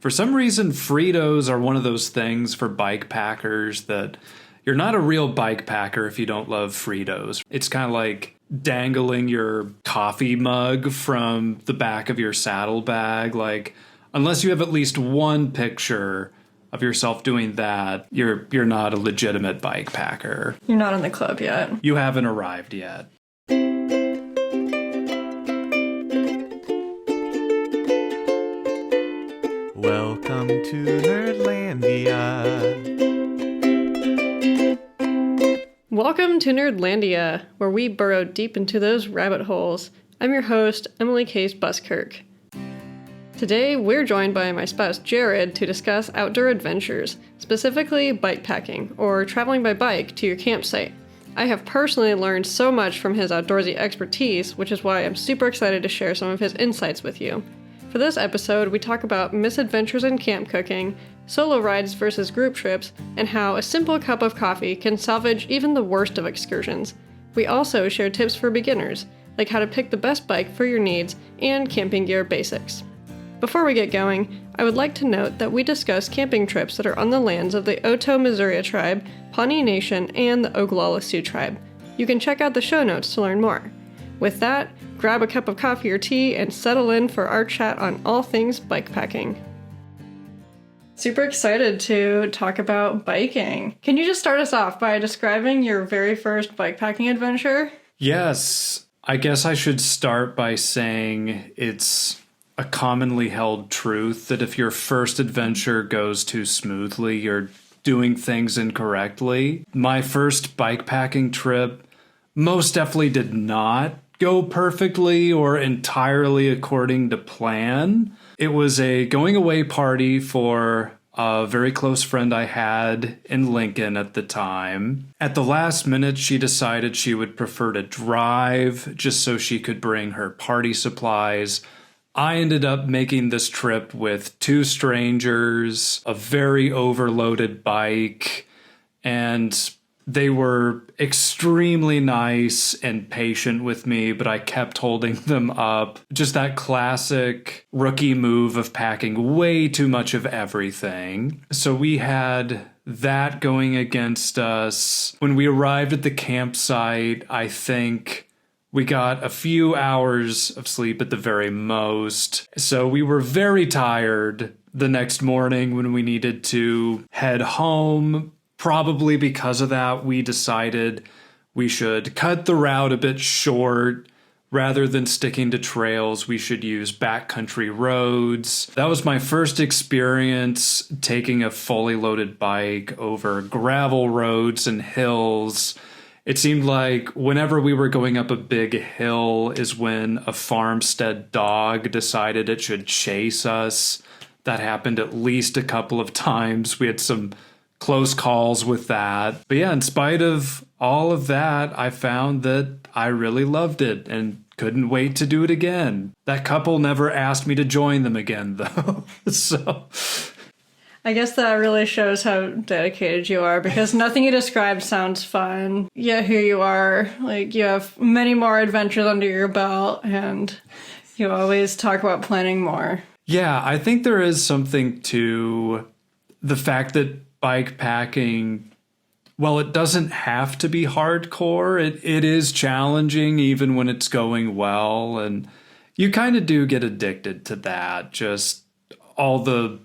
For some reason, Fritos are one of those things for bike packers that you're not a real bike packer if you don't love Fritos. It's kind of like dangling your coffee mug from the back of your saddlebag. Like, unless you have at least one picture of yourself doing that, you're not a legitimate bike packer. You're not in the club yet. You haven't arrived yet. Welcome to Nerdlandia. Welcome to Nerdlandia, where we burrow deep into those rabbit holes. I'm your host, Emily Case Buskirk. Today, we're joined by my spouse, Jared, to discuss outdoor adventures, specifically bikepacking, or traveling by bike to your campsite. I have personally learned so much from his outdoorsy expertise, which is why I'm super excited to share some of his insights with you. For this episode, we talk about misadventures in camp cooking, solo rides versus group trips, and how a simple cup of coffee can salvage even the worst of excursions. We also share tips for beginners, like how to pick the best bike for your needs and camping gear basics. Before we get going, I would like to note that we discuss camping trips that are on the lands of the Oto-Missouri tribe, Pawnee Nation, and the Oglala Sioux tribe. You can check out the show notes to learn more. With that, grab a cup of coffee or tea and settle in for our chat on all things bikepacking. Super excited to talk about biking. Can you just start us off by describing your very first bikepacking adventure? Yes, I guess I should start by saying it's a commonly held truth that if your first adventure goes too smoothly, you're doing things incorrectly. My first bikepacking trip most definitely did not go perfectly or entirely according to plan. It was a going away party for a very close friend I had in Lincoln at the time. At the last minute, she decided she would prefer to drive just so she could bring her party supplies. I ended up making this trip with two strangers, a very overloaded bike, and they were extremely nice and patient with me, but I kept holding them up. Just that classic rookie move of packing way too much of everything. So we had that going against us. When we arrived at the campsite, I think we got a few hours of sleep at the very most. So we were very tired the next morning when we needed to head home. Probably because of that, we decided we should cut the route a bit short. Rather than sticking to trails, we should use backcountry roads. That was my first experience taking a fully loaded bike over gravel roads and hills. It seemed like whenever we were going up a big hill is when a farmstead dog decided it should chase us. That happened at least a couple of times. We had some close calls with that. But yeah, in spite of all of that, I found that I really loved it and couldn't wait to do it again. That couple never asked me to join them again, though. So I guess that really shows how dedicated you are, because nothing you described sounds fun. Yet here you are, like you have many more adventures under your belt, and you always talk about planning more. Yeah, I think there is something to the fact that bikepacking, well, it doesn't have to be hardcore. It is challenging even when it's going well, and you kind of do get addicted to that. Just all the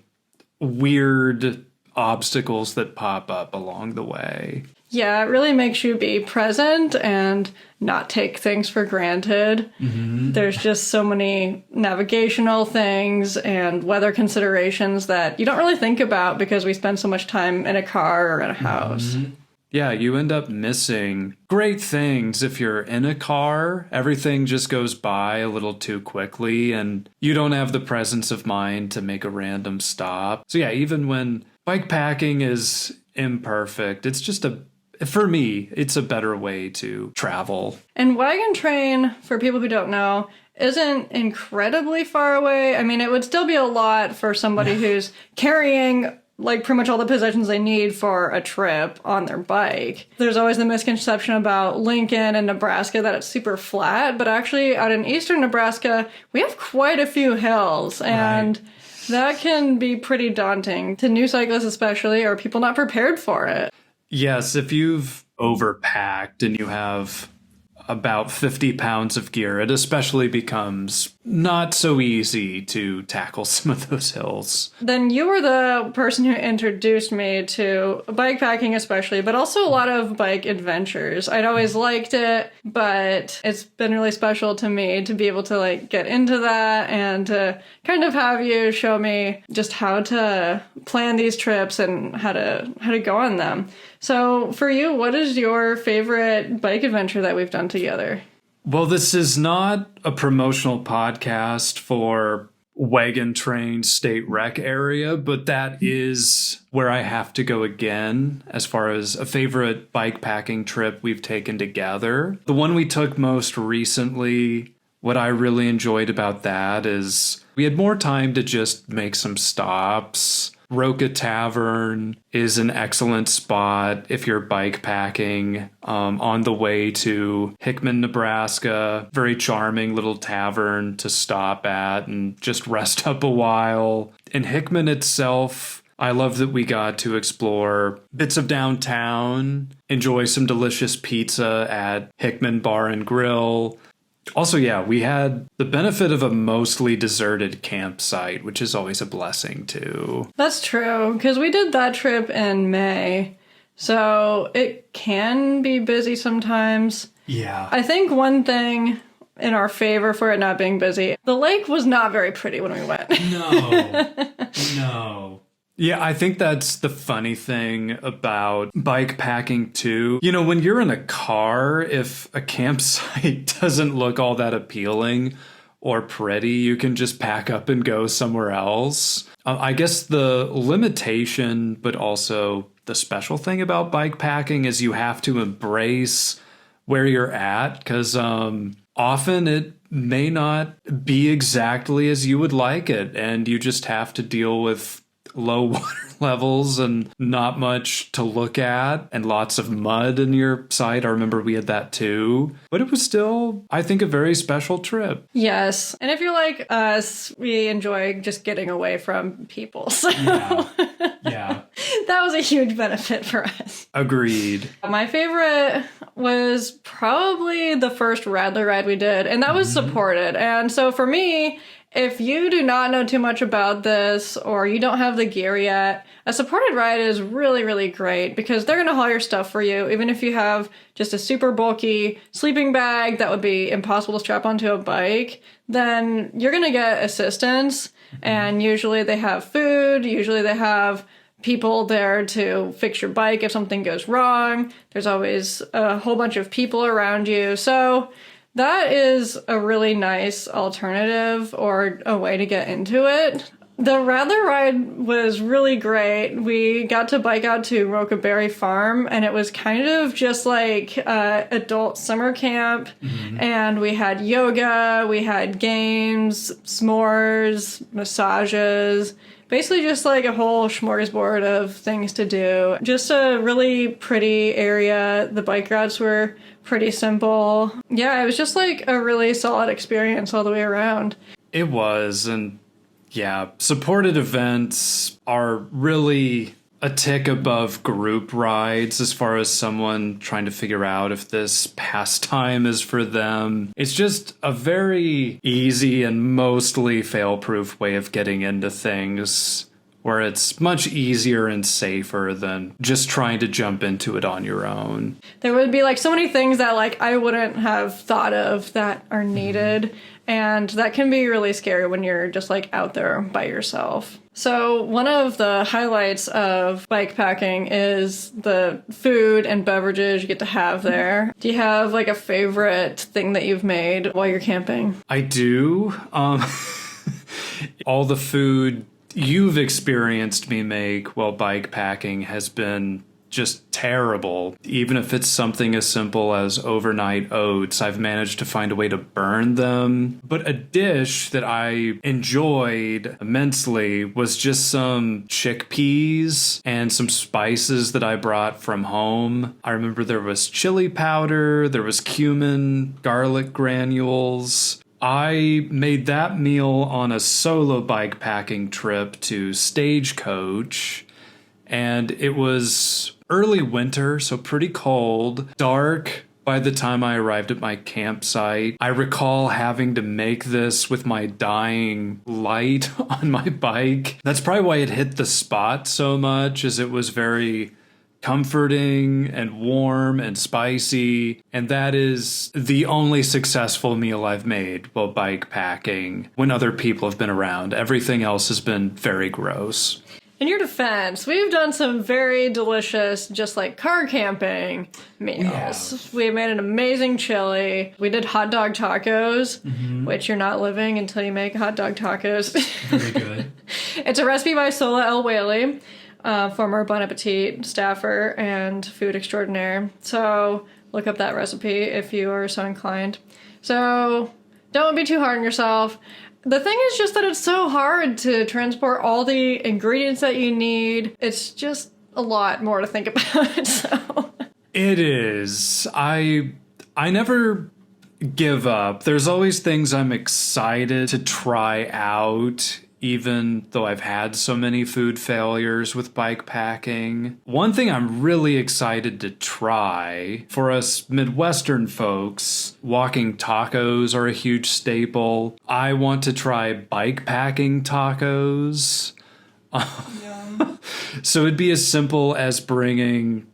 weird obstacles that pop up along the way. Yeah, it really makes you be present and not take things for granted. Mm-hmm. There's just so many navigational things and weather considerations that you don't really think about because we spend so much time in a car or in a house. Mm-hmm. Yeah, you end up missing great things if you're in a car. Everything just goes by a little too quickly and you don't have the presence of mind to make a random stop. So yeah, even when bikepacking is imperfect, it's just for me, it's a better way to travel. And Wagon Train, for people who don't know, isn't incredibly far away. I mean, it would still be a lot for somebody who's carrying like pretty much all the possessions they need for a trip on their bike. There's always the misconception about Lincoln and Nebraska that it's super flat, but actually out in eastern Nebraska, we have quite a few hills, and That can be pretty daunting to new cyclists especially, or people not prepared for it. Yes, if you've overpacked and you have about 50 pounds of gear, it especially becomes not so easy to tackle some of those hills. Then you were the person who introduced me to bikepacking especially, but also a lot of bike adventures. I'd always liked it, but it's been really special to me to be able to like get into that and to kind of have you show me just how to plan these trips and how to go on them. So for you, what is your favorite bike adventure that we've done together? Well, this is not a promotional podcast for Wagon Train State Rec area, but that is where I have to go again as far as a favorite bikepacking trip we've taken together. The one we took most recently, what I really enjoyed about that is we had more time to just make some stops. Roca Tavern is an excellent spot if you're bikepacking on the way to Hickman, Nebraska. Very charming little tavern to stop at and just rest up a while. In Hickman itself, I love that we got to explore bits of downtown, enjoy some delicious pizza at Hickman Bar and Grill. Also, yeah, we had the benefit of a mostly deserted campsite, which is always a blessing, too. That's true, because we did that trip in May, so it can be busy sometimes. Yeah. I think one thing in our favor for it not being busy, the lake was not very pretty when we went. No. Yeah, I think that's the funny thing about bikepacking too. You know, when you're in a car, if a campsite doesn't look all that appealing or pretty, you can just pack up and go somewhere else. I guess the limitation, but also the special thing about bikepacking is you have to embrace where you're at, because often it may not be exactly as you would like it, and you just have to deal with low water levels and not much to look at and lots of mud in your sight. I remember we had that too. But it was still, I think, a very special trip. Yes. And if you're like us, we enjoy just getting away from people. So Yeah. that was a huge benefit for us. Agreed. My favorite was probably the first Radler ride we did, and that was supported. And so for me, if you do not know too much about this or you don't have the gear yet, a supported ride is really, really great because they're going to haul your stuff for you. Even if you have just a super bulky sleeping bag that would be impossible to strap onto a bike, then you're going to get assistance. And usually they have food. Usually they have people there to fix your bike if something goes wrong. There's always a whole bunch of people around you. So that is a really nice alternative or a way to get into it. The Radler ride was really great. We got to bike out to Rocaberry Farm, and it was kind of just like adult summer camp. And we had yoga, we had games, s'mores, massages, basically just like a whole smorgasbord of things to do. Just a really pretty area. The bike routes were pretty simple. Yeah, it was just like a really solid experience all the way around. It was, and yeah, supported events are really a tick above group rides as far as someone trying to figure out if this pastime is for them. It's just a very easy and mostly fail-proof way of getting into things, where it's much easier and safer than just trying to jump into it on your own. There would be like so many things that like I wouldn't have thought of that are needed, and that can be really scary when you're just like out there by yourself. So one of the highlights of bikepacking is the food and beverages you get to have there. Do you have like a favorite thing that you've made while you're camping? I do. All the food you've experienced me make while bikepacking has been just terrible. Even if it's something as simple as overnight oats, I've managed to find a way to burn them. But a dish that I enjoyed immensely was just some chickpeas and some spices that I brought from home. I remember there was chili powder, there was cumin, garlic granules. I made that meal on a solo bikepacking trip to Stagecoach, and it was early winter, so pretty cold, dark by the time I arrived at my campsite. I recall having to make this with my dying light on my bike. That's probably why it hit the spot so much, as it was very comforting and warm and spicy. And that is the only successful meal I've made while bikepacking when other people have been around. Everything else has been very gross. In your defense, we've done some very delicious, just like car camping meals. We made an amazing chili. We did hot dog tacos, which you're not living until you make hot dog tacos. Very good. It's a recipe by Sola El Whaley, former Bon Appetit staffer and food extraordinaire. So look up that recipe if you are so inclined. So don't be too hard on yourself. The thing is just that it's so hard to transport all the ingredients that you need. It's just a lot more to think about. So It is. I never give up. There's always things I'm excited to try out, even though I've had so many food failures with bikepacking. One thing I'm really excited to try, for us Midwestern folks, walking tacos are a huge staple. I want to try bikepacking tacos. So it'd be as simple as bringing,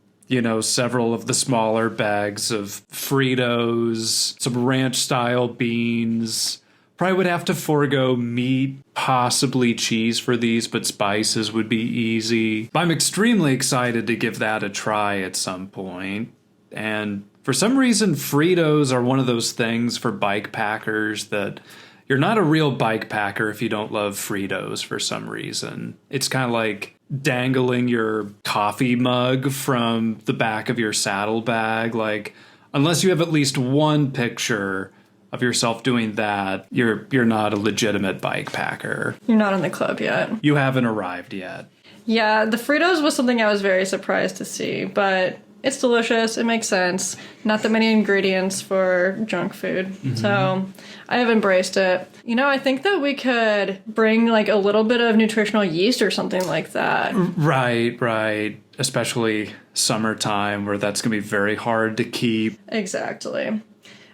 several of the smaller bags of Fritos, some ranch-style beans. Probably would have to forego meat, possibly cheese for these, but spices would be easy. I'm extremely excited to give that a try at some point. And for some reason, Fritos are one of those things for bikepackers that you're not a real bikepacker if you don't love Fritos for some reason. It's kind of like dangling your coffee mug from the back of your saddlebag. Like, unless you have at least one picture of yourself doing that, you're not a legitimate bikepacker. you're not in the club yet. You haven't arrived yet. Yeah, the Fritos was something I was very surprised to see, but it's delicious. It makes sense. Not that many ingredients for junk food. So I have embraced it. I think that we could bring like a little bit of nutritional yeast or something like that. Right. Especially summertime, where that's going to be very hard to keep. Exactly.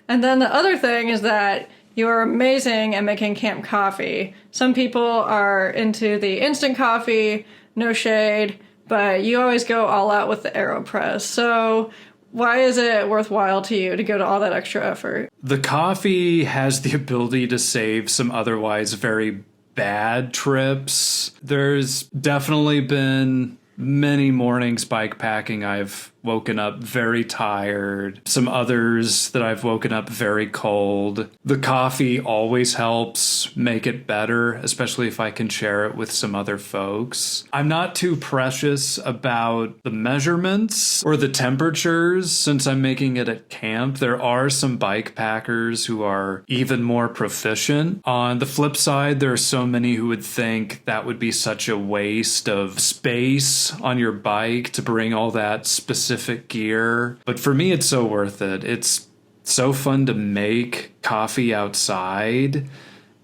And then the other thing is that you are amazing at making camp coffee. Some people are into the instant coffee, no shade, but you always go all out with the AeroPress. So why is it worthwhile to you to go to all that extra effort? The coffee has the ability to save some otherwise very bad trips. There's definitely been many mornings bikepacking I've woken up very tired. Some others that I've woken up very cold. The coffee always helps make it better, especially if I can share it with some other folks. I'm not too precious about the measurements or the temperatures since I'm making it at camp. There are some bikepackers who are even more proficient. On the flip side, there are so many who would think that would be such a waste of space on your bike to bring all that specific gear. But for me, it's so worth it. It's so fun to make coffee outside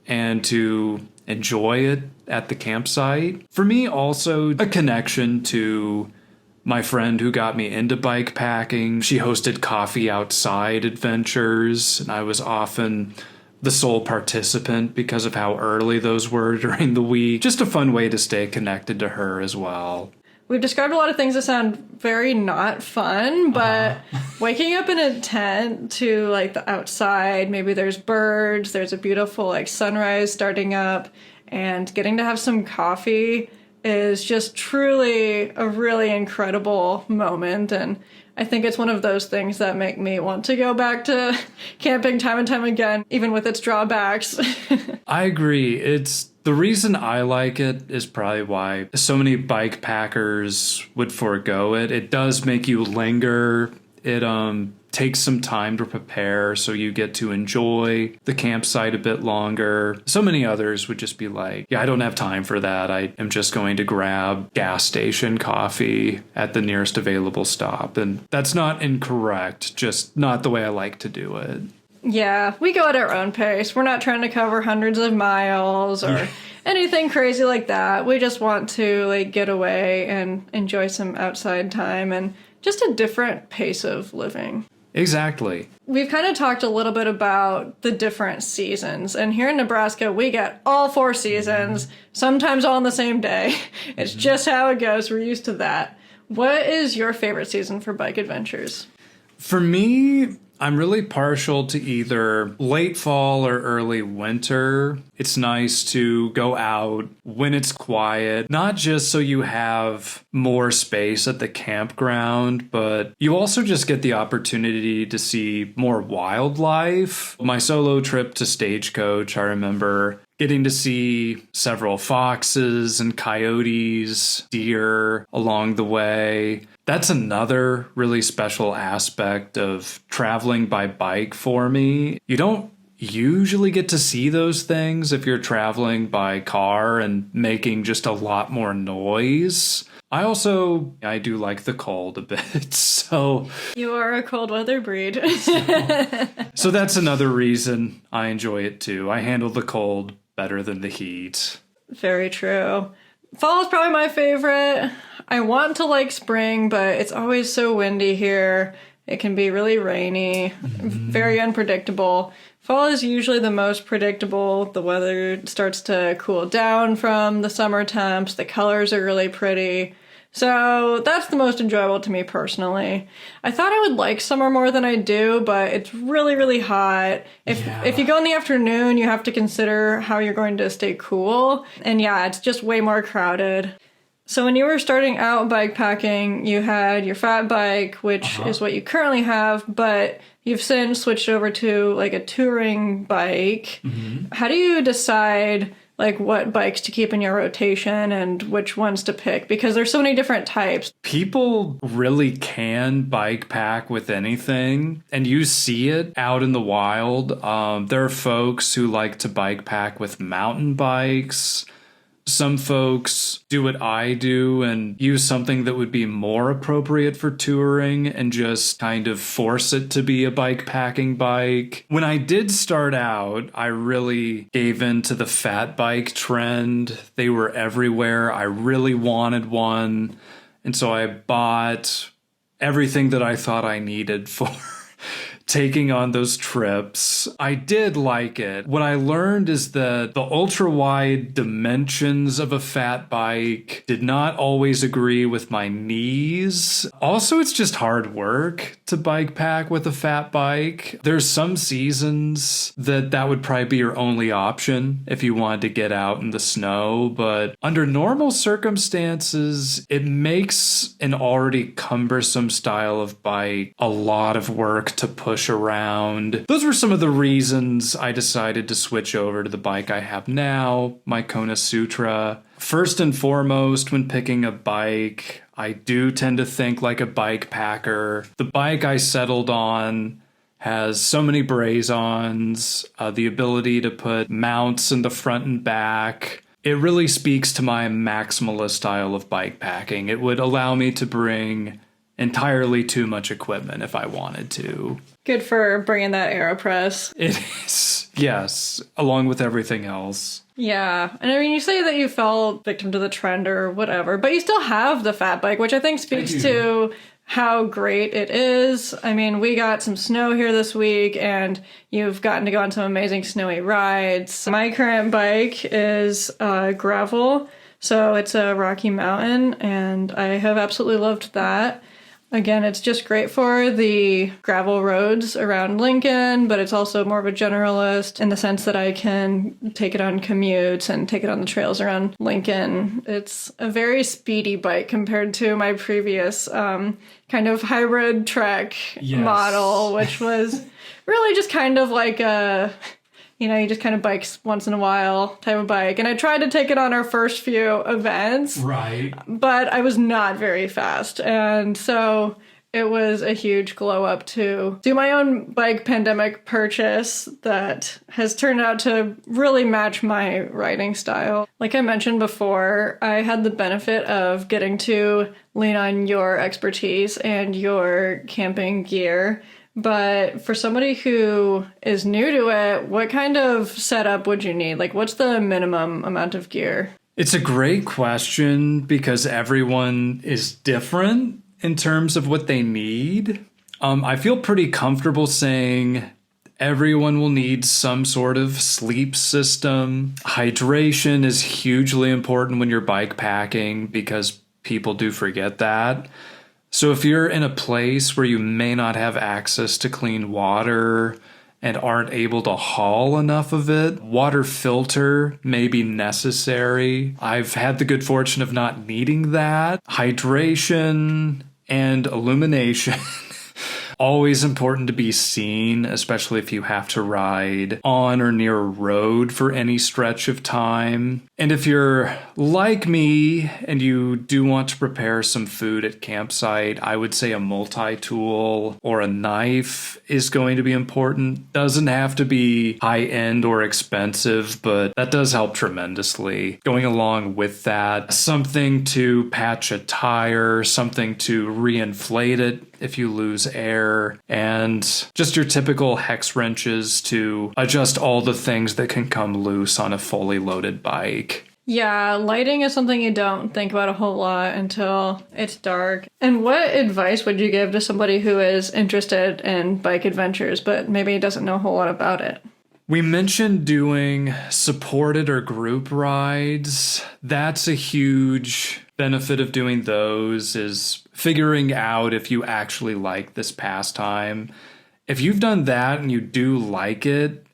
and to enjoy it at the campsite. For me, also a connection to my friend who got me into bikepacking. She hosted coffee outside adventures, and I was often the sole participant because of how early those were during the week. Just a fun way to stay connected to her as well. We've described a lot of things that sound very not fun, but waking up in a tent to like the outside, maybe there's birds, there's a beautiful like sunrise starting up, and getting to have some coffee is just truly a really incredible moment. And I think it's one of those things that make me want to go back to camping time and time again, even with its drawbacks. I agree. It's the reason I like it is probably why so many bikepackers would forego it. It does make you linger. It takes some time to prepare, so you get to enjoy the campsite a bit longer. So many others would just be like, yeah, I don't have time for that. I am just going to grab gas station coffee at the nearest available stop. And that's not incorrect, just not the way I like to do it. Yeah, we go at our own pace. We're not trying to cover hundreds of miles or anything crazy like that. We just want to like get away and enjoy some outside time and just a different pace of living. Exactly. We've kind of talked a little bit about the different seasons. And here in Nebraska, we get all 4 seasons, sometimes all on the same day. It's just how it goes. We're used to that. What is your favorite season for bike adventures? For me, I'm really partial to either late fall or early winter. It's nice to go out when it's quiet, not just so you have more space at the campground, but you also just get the opportunity to see more wildlife. My solo trip to Stagecoach, I remember getting to see several foxes and coyotes, deer along the way. That's another really special aspect of traveling by bike for me. You don't usually get to see those things if you're traveling by car and making just a lot more noise. I do like the cold a bit, so... You are a cold weather breed. So that's another reason I enjoy it too. I handle the cold better than the heat. Very true. Fall is probably my favorite. I want to like spring, but it's always so windy here. It can be really rainy, very unpredictable. Fall is usually the most predictable. The weather starts to cool down from the summer temps. The colors are really pretty. So that's the most enjoyable to me personally. I thought I would like summer more than I do, but it's really, really hot. If you go in the afternoon, you have to consider how you're going to stay cool. And yeah, it's just way more crowded. So when you were starting out bikepacking, you had your fat bike, which is what you currently have, but you've since switched over to like a touring bike. How do you decide like what bikes to keep in your rotation and which ones to pick? Because there's so many different types. People really can bike pack with anything, and you see it out in the wild. There are folks who like to bike pack with mountain bikes. Some folks do what I do and use something that would be more appropriate for touring and just kind of force it to be a bike packing bike. When I did start out, I really gave in to the fat bike trend. They were everywhere. I really wanted one. And so I bought everything that I thought I needed for taking on those trips. I did like it. What I learned is that the ultra wide dimensions of a fat bike did not always agree with my knees. Also, it's just hard work to bike pack with a fat bike. There's some seasons that would probably be your only option if you wanted to get out in the snow, but under normal circumstances, it makes an already cumbersome style of bike a lot of work to push around. Those were some of the reasons I decided to switch over to the bike I have now, my Kona Sutra. First and foremost, when picking a bike, I do tend to think like a bike packer. The bike I settled on has so many braze-ons, the ability to put mounts in the front and back. It really speaks to my maximalist style of bike packing. It would allow me to bring entirely too much equipment if I wanted to. Good for bringing that AeroPress. It is, yes, along with everything else. Yeah, and I mean, you say that you fell victim to the trend or whatever, but you still have the fat bike, which I think speaks to how great it is. I mean, we got some snow here this week, and you've gotten to go on some amazing snowy rides. My current bike is gravel, so it's a Rocky Mountain, and I have absolutely loved that. Again, it's just great for the gravel roads around Lincoln, but it's also more of a generalist in the sense that I can take it on commutes and take it on the trails around Lincoln. It's a very speedy bike compared to my previous kind of hybrid trek model, which was really just kind of like a... You know, you just kind of bikes once in a while type of bike. And I tried to take it on our first few events. Right. But I was not very fast. And so it was a huge glow up to do my own bike pandemic purchase that has turned out to really match my riding style. Like I mentioned before, I had the benefit of getting to lean on your expertise and your camping gear But for somebody who is new to it, what kind of setup would you need? Like, what's the minimum amount of gear? It's a great question because everyone is different in terms of what they need. I feel pretty comfortable saying everyone will need some sort of sleep system. Hydration is hugely important when you're bike packing because people do forget that. So if you're in a place where you may not have access to clean water and aren't able to haul enough of it, water filter may be necessary. I've had the good fortune of not needing that. Hydration and illumination. Always important to be seen, especially if you have to ride on or near a road for any stretch of time. And if you're like me and you do want to prepare some food at campsite, I would say a multi-tool or a knife is going to be important. Doesn't have to be high-end or expensive, but that does help tremendously. Going along with that, something to patch a tire, something to reinflate it if you lose air, and just your typical hex wrenches to adjust all the things that can come loose on a fully loaded bike. Yeah, lighting is something you don't think about a whole lot until it's dark. And what advice would you give to somebody who is interested in bike adventures but maybe doesn't know a whole lot about it? We mentioned doing supported or group rides. That's a huge benefit of doing those, is figuring out if you actually like this pastime. If you've done that and you do like it,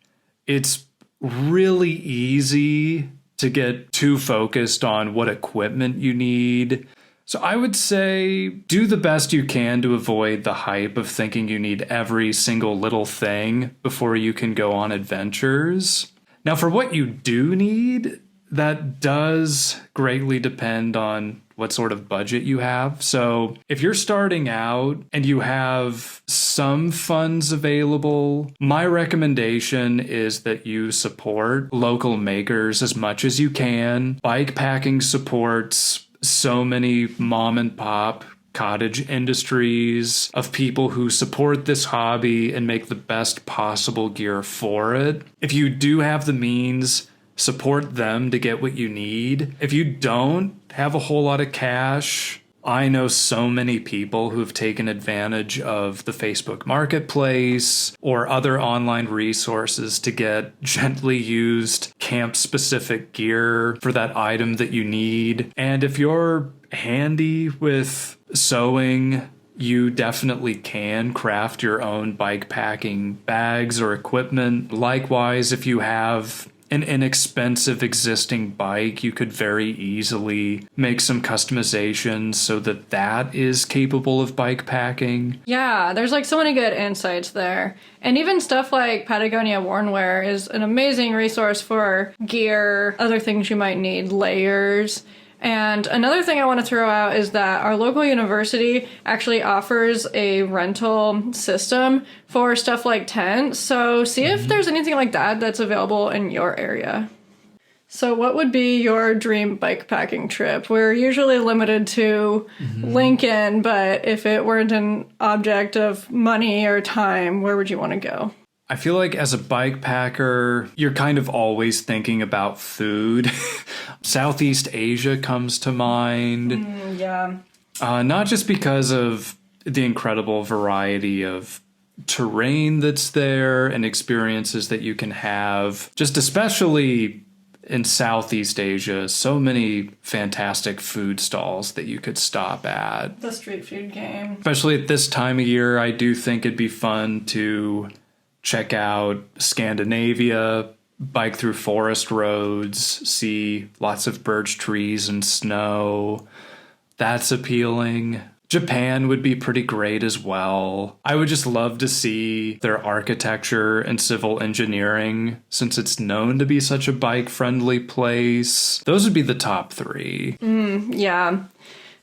it's really easy to get too focused on what equipment you need. So I would say do the best you can to avoid the hype of thinking you need every single little thing before you can go on adventures. Now, for what you do need, that does greatly depend on what sort of budget you have. So if you're starting out and you have some funds available, my recommendation is that you support local makers as much as you can. Bike packing supports so many mom and pop cottage industries of people who support this hobby and make the best possible gear for it. If you do have the means, support them to get what you need. If you don't have a whole lot of cash, I know so many people who've taken advantage of the Facebook Marketplace or other online resources to get gently used camp-specific gear for that item that you need. And if you're handy with sewing, you definitely can craft your own bike packing bags or equipment. Likewise, if you have an inexpensive existing bike, you could very easily make some customizations so that that is capable of bike packing. Yeah, there's like so many good insights there. And even stuff like Patagonia Wornwear is an amazing resource for gear, other things you might need, layers. And another thing I want to throw out is that our local university actually offers a rental system for stuff like tents. So see if there's anything like that that's available in your area. So what would be your dream bike packing trip? We're usually limited to Lincoln, but if it weren't an object of money or time, where would you want to go? I feel like as a bike packer, you're kind of always thinking about food. Southeast Asia comes to mind. Yeah. Not just because of the incredible variety of terrain that's there and experiences that you can have, just especially in Southeast Asia, so many fantastic food stalls that you could stop at. The street food game. Especially at this time of year, I do think it'd be fun to check out Scandinavia, bike through forest roads, see lots of birch trees and snow. That's appealing. Japan would be pretty great as well. I would just love to see their architecture and civil engineering, since it's known to be such a bike-friendly place. Those would be the top three. Yeah.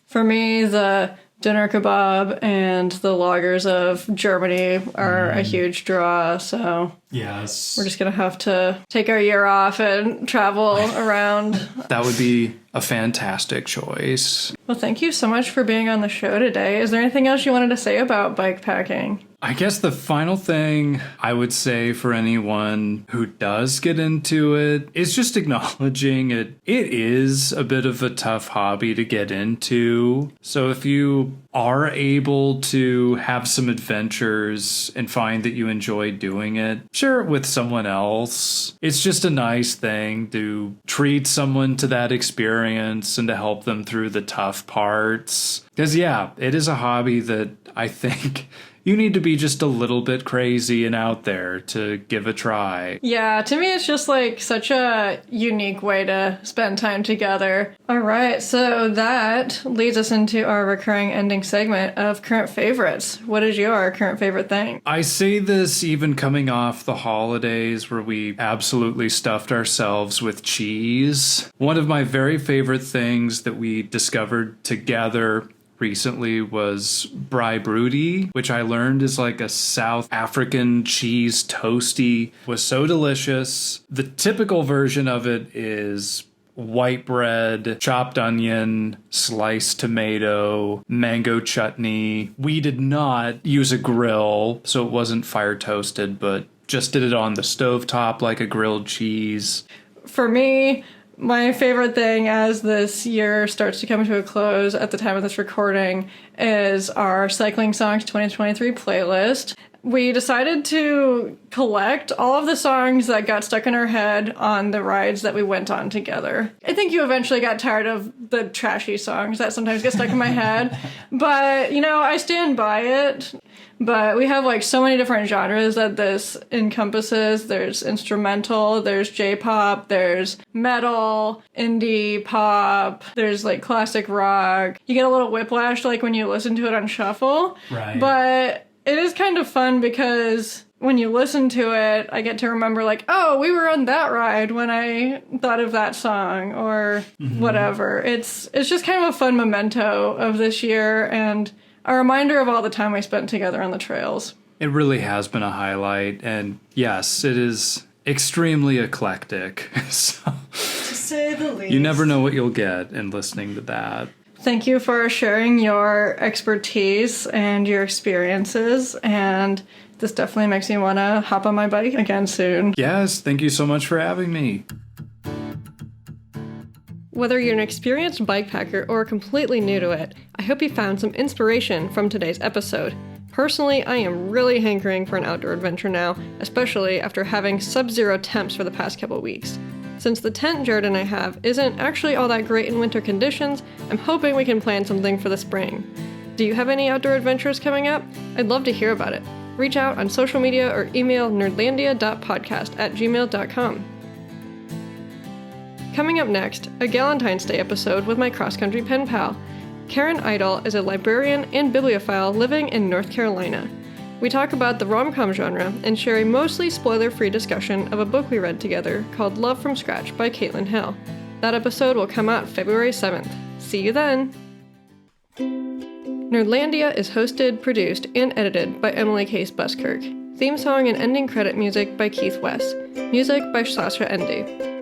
For me, the dinner kebab and the lagers of Germany are a huge draw, so yes, we're just gonna have to take our year off and travel around. That would be a fantastic choice. Well, thank you so much for being on the show today. Is there anything else you wanted to say about bike packing? I guess the final thing I would say for anyone who does get into it is just acknowledging it. It is a bit of a tough hobby to get into. So if you are able to have some adventures and find that you enjoy doing it, share it with someone else. It's just a nice thing to treat someone to that experience and to help them through the tough parts. Because yeah, it is a hobby that I think you need to be just a little bit crazy and out there to give a try. Yeah, to me it's just like such a unique way to spend time together. All right, so that leads us into our recurring ending segment of current favorites. What is your current favorite thing? I say this even coming off the holidays where we absolutely stuffed ourselves with cheese. One of my very favorite things that we discovered together recently was Brie Broody, which I learned is like a South African cheese toasty. It was so delicious. The typical version of it is white bread, chopped onion, sliced tomato, mango chutney. We did not use a grill, so it wasn't fire toasted, but just did it on the stovetop like a grilled cheese. For me, my favorite thing as this year starts to come to a close at the time of this recording is our Cycling Songs 2023 playlist. We decided to collect all of the songs that got stuck in our head on the rides that we went on together. I think you eventually got tired of the trashy songs that sometimes get stuck in my head, but I stand by it. But we have like so many different genres that this encompasses. There's instrumental, there's J-pop, there's metal, indie pop, there's like classic rock. You get a little whiplash like when you listen to it on shuffle. Right. But it is kind of fun because when you listen to it, I get to remember like, oh, we were on that ride when I thought of that song or whatever. It's just kind of a fun memento of this year and a reminder of all the time we spent together on the trails. It really has been a highlight, and yes, it is extremely eclectic. So, To say the least. you never know what you'll get in listening to that. Thank you for sharing your expertise and your experiences, and this definitely makes me want to hop on my bike again soon. Yes, thank you so much for having me. Whether you're an experienced bikepacker or completely new to it, I hope you found some inspiration from today's episode. Personally, I am really hankering for an outdoor adventure now, especially after having sub-zero temps for the past couple weeks. Since the tent Jared and I have isn't actually all that great in winter conditions, I'm hoping we can plan something for the spring. Do you have any outdoor adventures coming up? I'd love to hear about it. Reach out on social media or email nerdlandia.podcast@gmail.com. Coming up next, a Galentine's Day episode with my cross-country pen pal. Karen Idle is a librarian and bibliophile living in North Carolina. We talk about the rom-com genre and share a mostly spoiler-free discussion of a book we read together called Love from Scratch by Caitlin Hill. That episode will come out February 7th. See you then! Nerdlandia is hosted, produced, and edited by Emily Case Buskirk. Theme song and ending credit music by Keith West. Music by Sasha Endy.